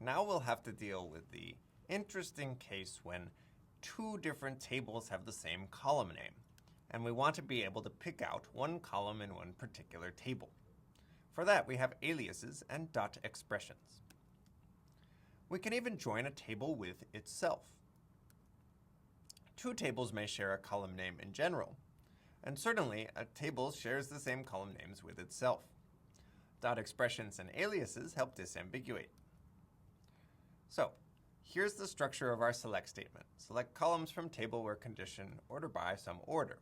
Now we'll have to deal with the interesting case when two different tables have the same column name, and we want to be able to pick out one column in one particular table. For that, we have aliases and dot expressions. We can even join a table with itself. Two tables may share a column name in general, and certainly a table shares the same column names with itself. Dot expressions and aliases help disambiguate. So, here's the structure of our select statement. Select columns from table where condition order by some order.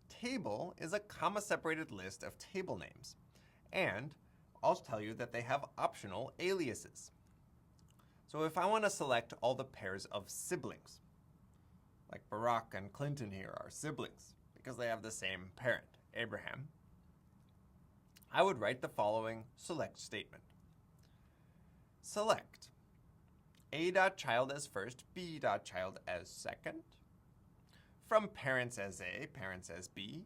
Table is a comma-separated list of table names, and I'll tell you that they have optional aliases. So if I want to select all the pairs of siblings, like Barack and Clinton here are siblings because they have the same parent, Abraham, I would write the following select statement. Select A.child as first, B.child as second, from parents as A, parents as B,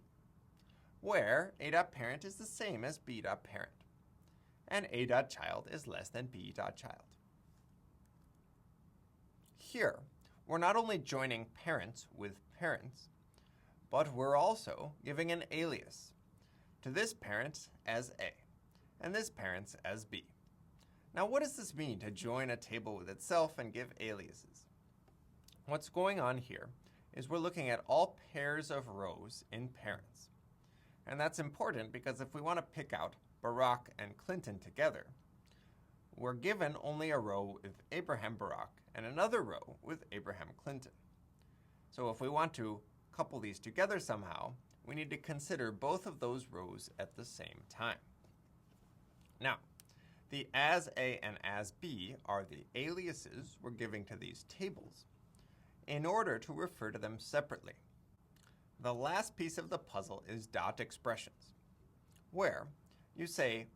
where A.parent is the same as B.parent, and A.child is less than B.child. Here, we're not only joining parents with parents, but we're also giving an alias to this parent as A, and this parent as B. Now, what does this mean to join a table with itself and give aliases? What's going on here is we're looking at all pairs of rows in parents. And that's important because if we want to pick out Barack and Clinton together, we're given only a row with Abraham Barack and another row with Abraham Clinton. So if we want to couple these together somehow, we need to consider both of those rows at the same time. Now, the as A and as B are the aliases we're giving to these tables in order to refer to them separately. The last piece of the puzzle is dot expressions, where you say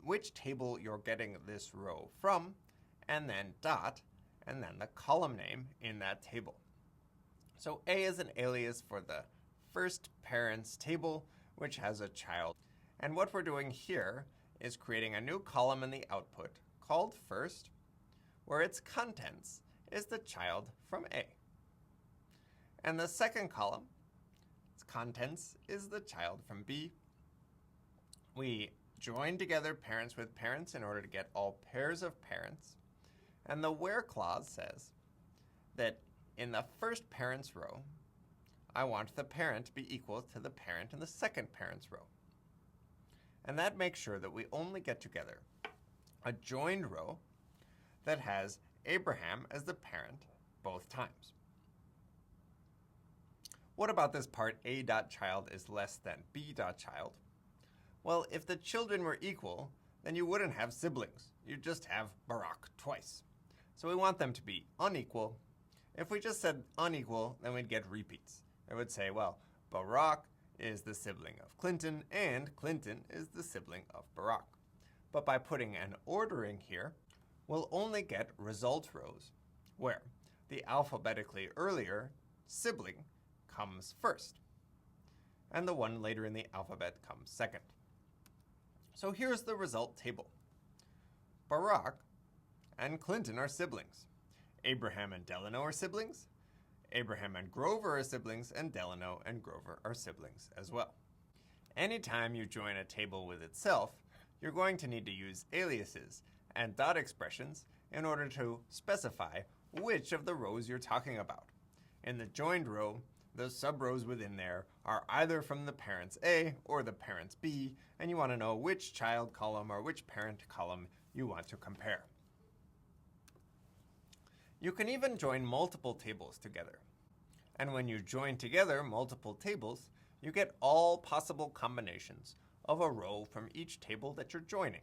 which table you're getting this row from, and then dot, and then the column name in that table. So A is an alias for the first parents table, which has a child. And what we're doing here is creating a new column in the output called first, where its contents is the child from A. And the second column, its contents, is the child from B. We join together parents with parents in order to get all pairs of parents. And the where clause says that in the first parents row, I want the parent to be equal to the parent in the second parents row. And that makes sure that we only get together a joined row that has Abraham as the parent both times. What about this part A.child is less than B.child? Well, if the children were equal, then you wouldn't have siblings. You'd just have Barack twice. So we want them to be unequal. If we just said unequal, then we'd get repeats. It would say, well, Barack is the sibling of Clinton, and Clinton is the sibling of Barack. But by putting an ordering here, we'll only get result rows, where the alphabetically earlier sibling comes first, and the one later in the alphabet comes second. So here's the result table. Barack and Clinton are siblings. Abraham and Delano are siblings. Abraham and Grover are siblings, and Delano and Grover are siblings as well. Anytime you join a table with itself, you're going to need to use aliases and dot expressions in order to specify which of the rows you're talking about. In the joined row, the sub-rows within there are either from the parents A or the parents B, and you want to know which child column or which parent column you want to compare. You can even join multiple tables together. And when you join together multiple tables, you get all possible combinations of a row from each table that you're joining.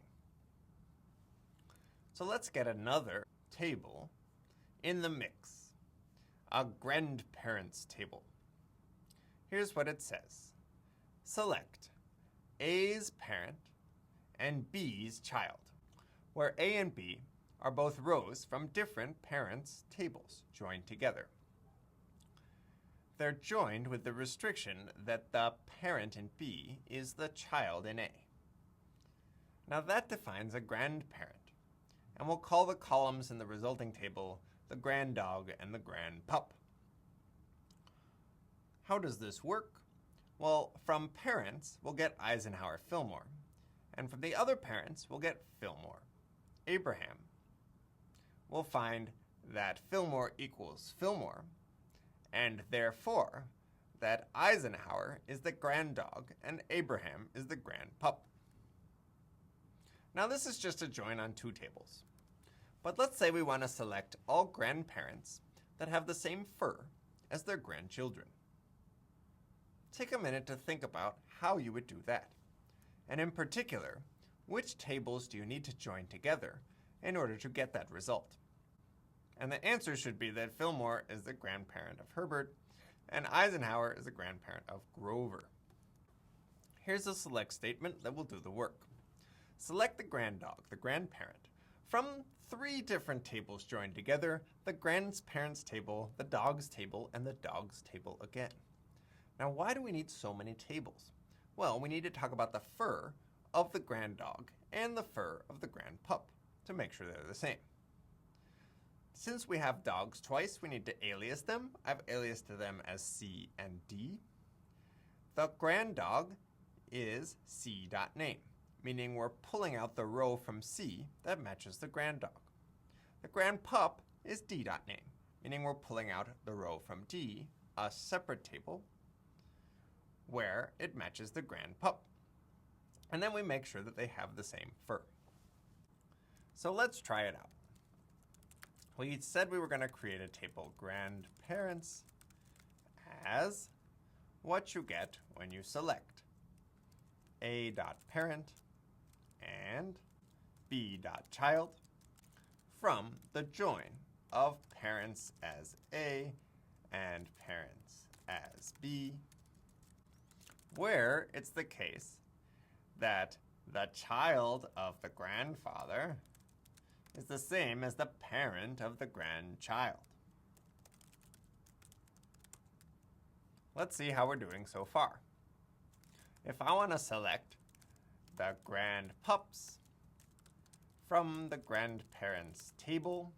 So let's get another table in the mix, a grandparents table. Here's what it says. Select A's parent and B's child, where A and B are both rows from different parents' tables joined together. They're joined with the restriction that the parent in B is the child in A. Now that defines a grandparent, and we'll call the columns in the resulting table the grand dog and the grand pup. How does this work? Well, from parents, we'll get Eisenhower Fillmore, and from the other parents, we'll get Fillmore Abraham. We'll find that Fillmore equals Fillmore, and therefore that Eisenhower is the grand dog and Abraham is the grand pup. Now this is just a join on two tables. But let's say we want to select all grandparents that have the same fur as their grandchildren. Take a minute to think about how you would do that. And in particular, which tables do you need to join together in order to get that result? And the answer should be that Fillmore is the grandparent of Herbert and Eisenhower is the grandparent of Grover. Here's a select statement that will do the work. Select the grand dog, the grandparent, from 3 different tables joined together, the grandparents table, the dogs table, and the dogs table again. Now, why do we need so many tables? Well, we need to talk about the fur of the grand dog and the fur of the grand pup to make sure they're the same. Since we have dogs twice, we need to alias them. I've aliased them as C and D. The grand dog is C.name, meaning we're pulling out the row from C that matches the grand dog. The grand pup is D.name, meaning we're pulling out the row from D, a separate table, where it matches the grand pup. And then we make sure that they have the same fur. So let's try it out. We said we were going to create a table grandparents as what you get when you select a.parent and b.child from the join of parents as A and parents as B, where it's the case that the child of the grandfather is the same as the parent of the grandchild. Let's see how we're doing so far. If I want to select the grandpups from the grandparents table,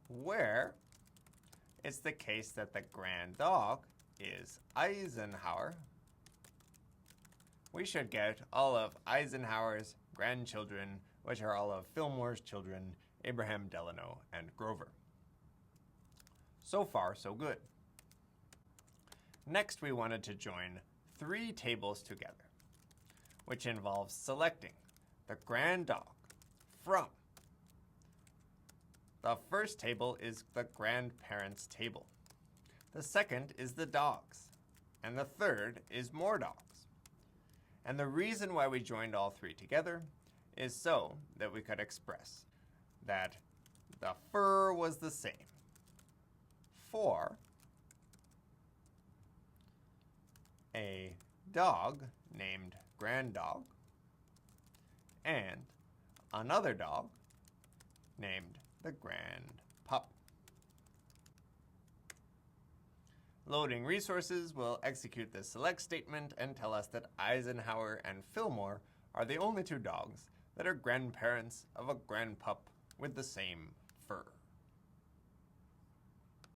where it's the case that the grand dog is Eisenhower, we should get all of Eisenhower's grandchildren, which are all of Fillmore's children, Abraham, Delano, and Grover. So far, so good. Next, we wanted to join 3 tables together, which involves selecting the grand dog from. The first table is the grandparents table. The second is the dogs, and the third is more dogs. And the reason why we joined all 3 together is so that we could express that the fur was the same for a dog named Grand Dog and another dog named the Grand Pup. Loading resources will execute this select statement and tell us that Eisenhower and Fillmore are the only 2 dogs that are grandparents of a grand pup with the same fur.